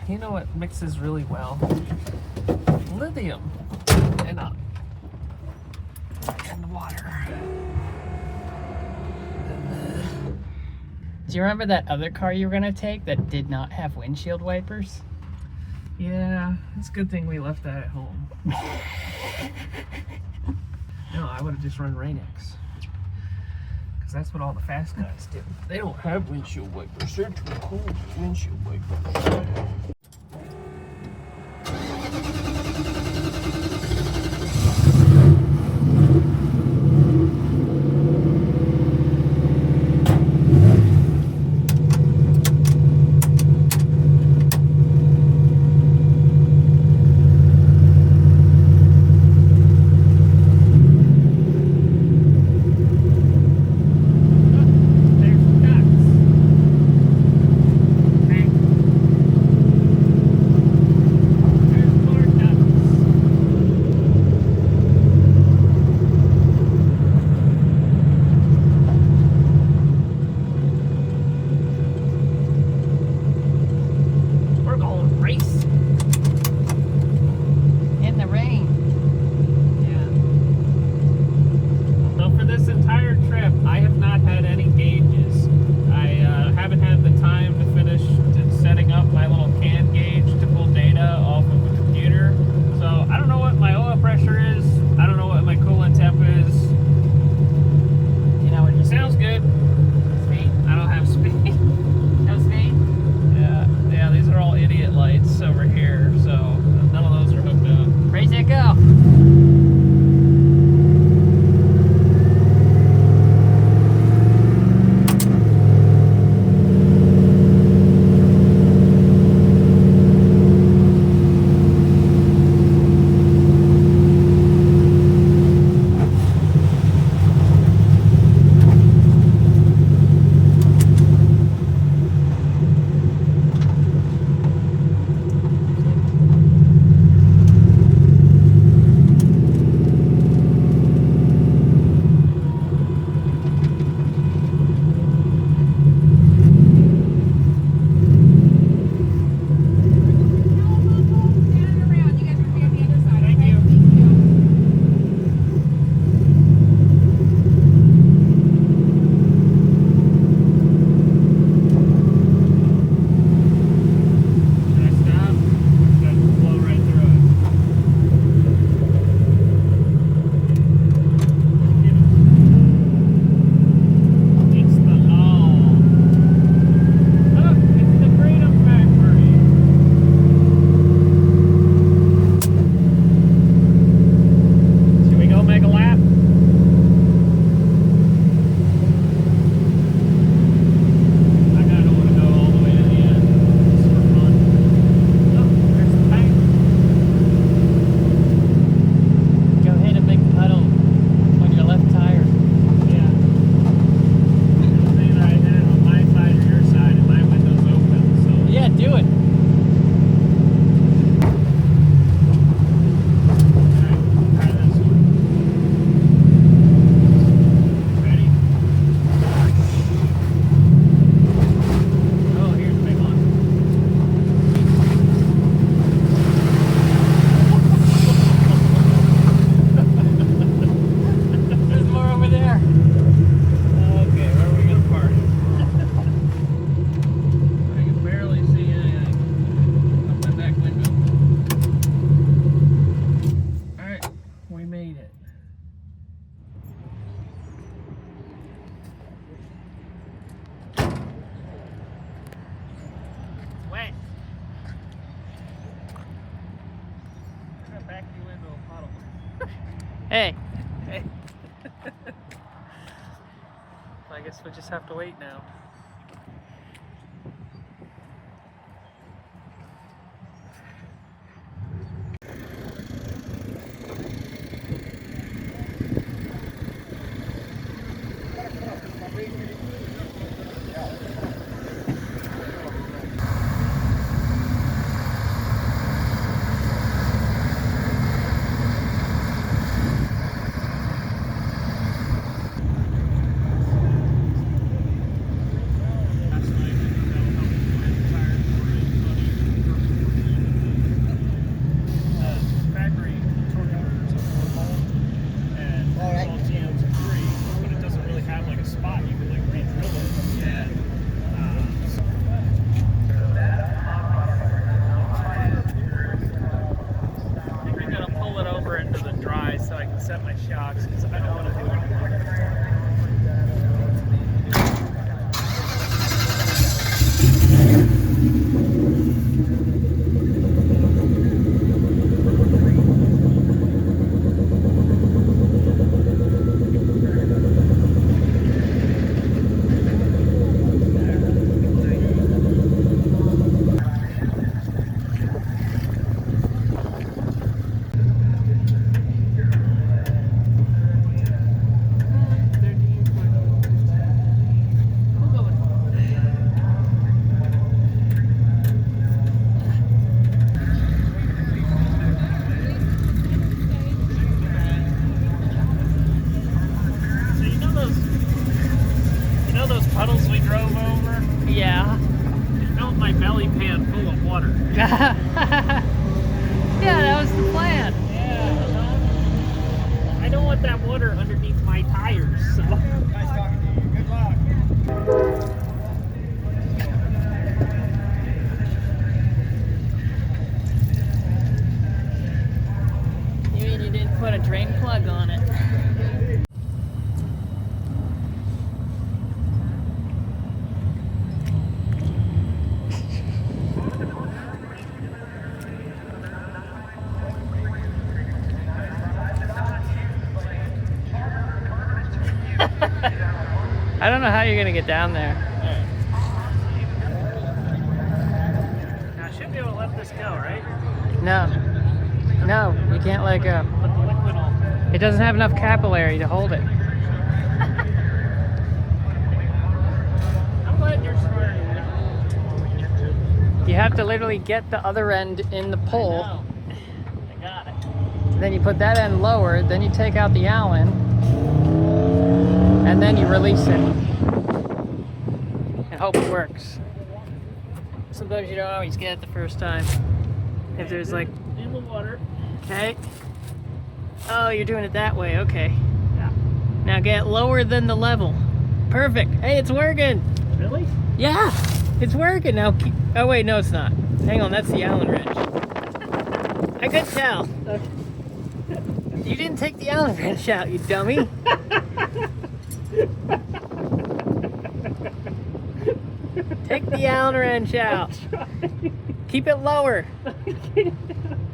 You know what mixes really well? Lithium and water. Do you remember that other car you were gonna take that did not have windshield wipers? Yeah, it's a good thing we left that at home. No, I would have just run Rain-X. Because that's what all the fast guys do. They don't have windshield wipers. They're too cool with windshield wipers. Hey. Hey. I guess we just have to wait now. up my belly pan full of water. Yeah, that was the plan. Yeah, I don't want that water underneath my tires, so. Nice talking to you. Good luck. You mean you didn't put a drain plug on it? I don't know how you're gonna get down there. Now I should be able to let this go, right? No. No, you can't let go. Put the liquid on. It doesn't have enough capillary to hold it. I'm glad you're smart. You have to literally get the other end in the pole. I got it. Then you put that end lower, then you take out the Allen, and then you release it. And hope it works. Sometimes you don't always get it the first time. If there's like, In the water. okay. Oh, you're doing it that way, okay. Yeah. Now get lower than the level. Perfect. Hey, it's working. Really? Yeah, it's working. Now keep, oh wait, no it's not. Hang on, that's the Allen wrench. I could tell. You didn't take the Allen wrench out, you dummy. Take the Allen wrench out. Keep it lower.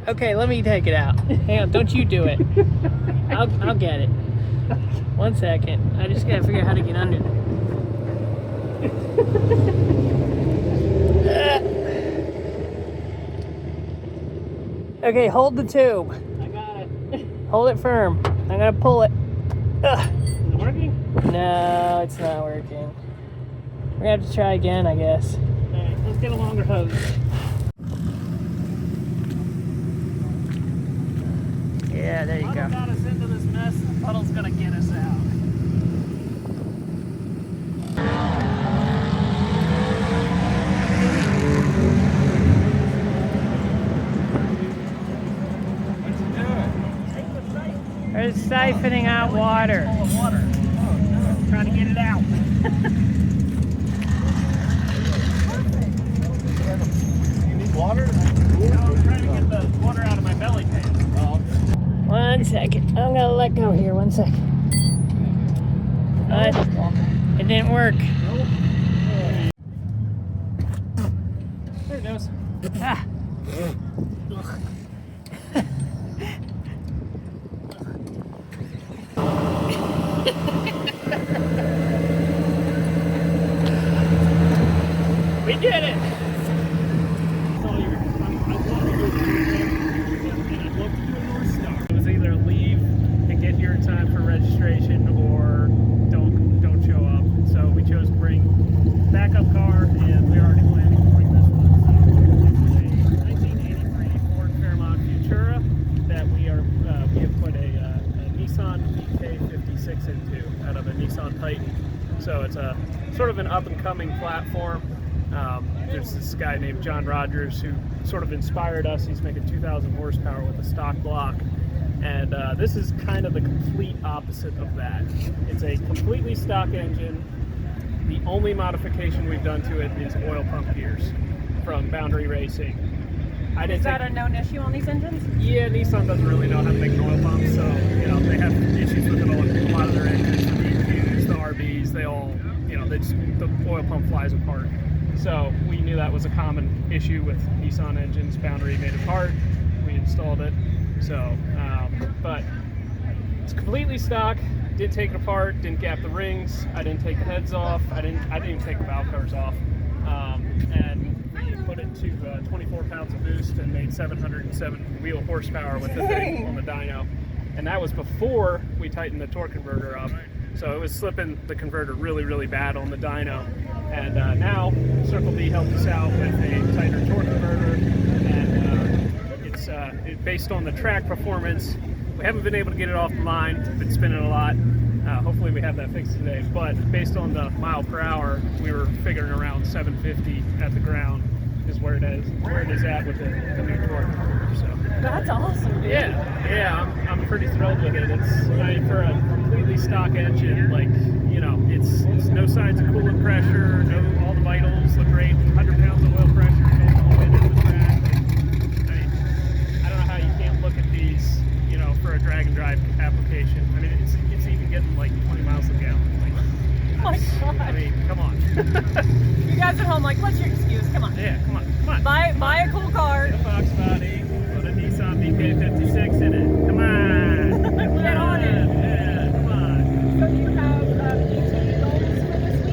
Okay, let me take it out. Hang on, don't you do it. I'll get it. 1 second. I just gotta figure out how to get under there. Okay, hold the tube. I got it. Hold it firm. I'm gonna pull it. Ugh. Is it working? No, it's not working. We're gonna have to try again, I guess. Alright, let's get a longer hose. Yeah, there you Puddle go. got us into this mess, and Puddle's gonna get us out. What's he doing? We're siphoning out water. Full of water. Trying to get it out. You need water? I'm trying to get the water out of my belly pan. 1 second. I'm gonna let go here. 1 second. It didn't work. There it goes. Ah. We did it! It was either leave and get here in time for registration or don't show up. So we chose to bring backup car, and we already planning to bring this one. So it's a 1983 Ford Fairmont Futura that we have put a Nissan VK56 into out of a Nissan Titan. So it's a sort of an up-and-coming platform. There's this guy named John Rogers who sort of inspired us. He's making 2,000 horsepower with a stock block. And this is kind of the complete opposite of that. It's a completely stock engine. The only modification we've done to it is oil pump gears from Boundary Racing. Is that a known issue on these engines? Yeah, Nissan doesn't really know how to make an oil pump, so you know they have issues with it on a lot of their engines. The EQs, the RBs, they all, you know, the oil pump flies apart. So we knew that was a common issue with Nissan engines. Boundary made it part. We installed it. So, but it's completely stock. Didn't take it apart. Didn't gap the rings. I didn't take the heads off. I didn't even take the valve covers off. And we put it to 24 pounds of boost and made 707 wheel horsepower with the thing on the dyno. And that was before we tightened the torque converter up. So it was slipping the converter really, really bad on the dyno. And now Circle B helped us out with a tighter torque converter. And it's based on the track performance. We haven't been able to get it off the line. It's been spinning a lot. Hopefully we have that fixed today. But based on the mile per hour, we were figuring around 750 at the ground. is where it is at with the new torque. So. That's awesome, dude. Yeah, I'm pretty thrilled with it. For a completely stock engine, like, it's no signs of coolant pressure, all the vitals look great, 100 pounds of oil pressure going all the way into the track. I don't know how you can't look at these, for a drag and drive application. I mean, it's even getting like 20 miles a gallon. Like, Oh my God. I mean, come on. You guys at home, like, what's your excuse? Come on. Yeah, come on. Buy a cool car. Get a Fox body, put a Nissan VK56 in it. Come on. Get on it. Yeah, come on. So do you have ET goals for this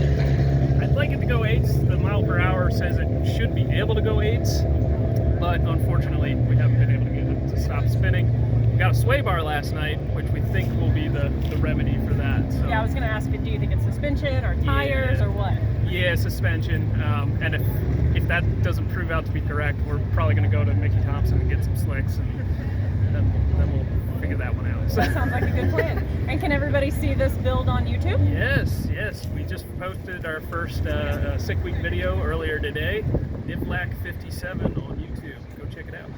week? I'd like it to go 8s. The mile per hour says it should be able to go 8s, but unfortunately we haven't been able to get it to stop spinning. We got a sway bar last night, which we think will be the remedy for that. So. Yeah, I was going to ask you, do you think it's suspension or tires or what? Yeah, suspension. And if that doesn't prove out to be correct, we're probably going to go to Mickey Thompson and get some slicks, and then we'll figure that one out. That sounds like a good plan. And can everybody see this build on YouTube? Yes. We just posted our first Sick Week video earlier today. Nivlac 57 on YouTube. Go check it out.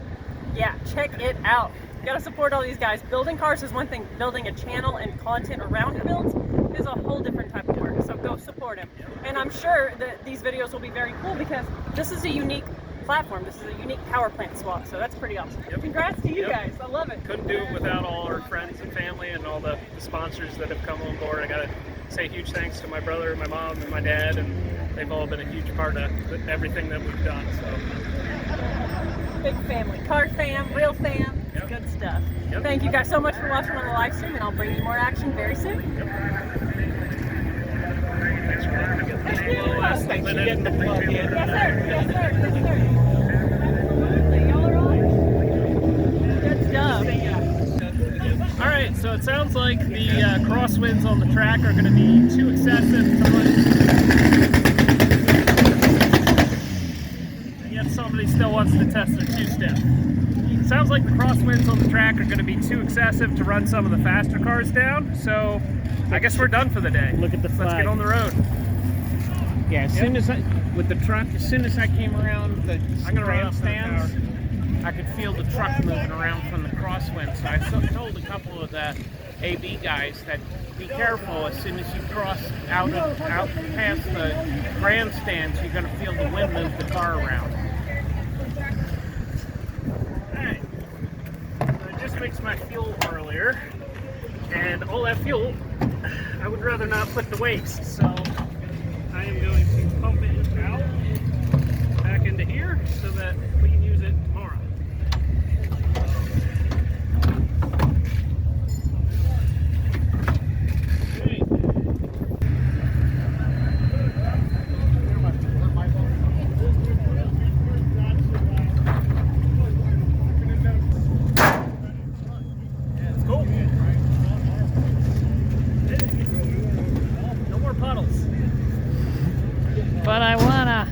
Yeah, check it out. You gotta support all these guys. Building cars is one thing. Building a channel and content around your builds is a whole different type of work. So go support him. And I'm sure that these videos will be very cool because this is a unique platform. This is a unique power plant swap. So that's pretty awesome. Yep. Congrats to you Yep. guys. I love it. Couldn't do it without all our friends and family and all the sponsors that have come on board. I gotta say huge thanks to my brother, my mom, and my dad, and they've all been a huge part of everything that we've done. So Big family. Car fam, real fam. Yep. Good stuff. Yep. Thank you guys so much for watching on the live stream, and I'll bring you more action very soon. thanks for letting me get the name on the last Thanks for minute. getting the plug in. Yes, sir. Yes, sir. Yes, sir. Absolutely. Y'all are on. Good stuff. All right, so it sounds like the crosswinds on the track are going to be too excessive to run. And yet somebody still wants to test their two-step. It sounds like the crosswinds on the track are going to be too excessive to run some of the faster cars down. So I guess we're done for the day. Look at the Let's flag. get on the road. Yeah, as soon as with the truck, as soon as I came around the I'm gonna run up to the grandstands, I could feel the truck moving around from the crosswind. So I told a couple of the AB guys that be careful as soon as you cross out past the grandstands, you're going to feel the wind move the car around. Alright, so I just mixed my fuel earlier, and all that fuel, I would rather not put to waste, so I am going to pump it out back into here so that we can use it tomorrow. It's cool. No more puddles. But I wanna.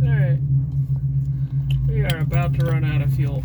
Alright. We are about to run out of fuel.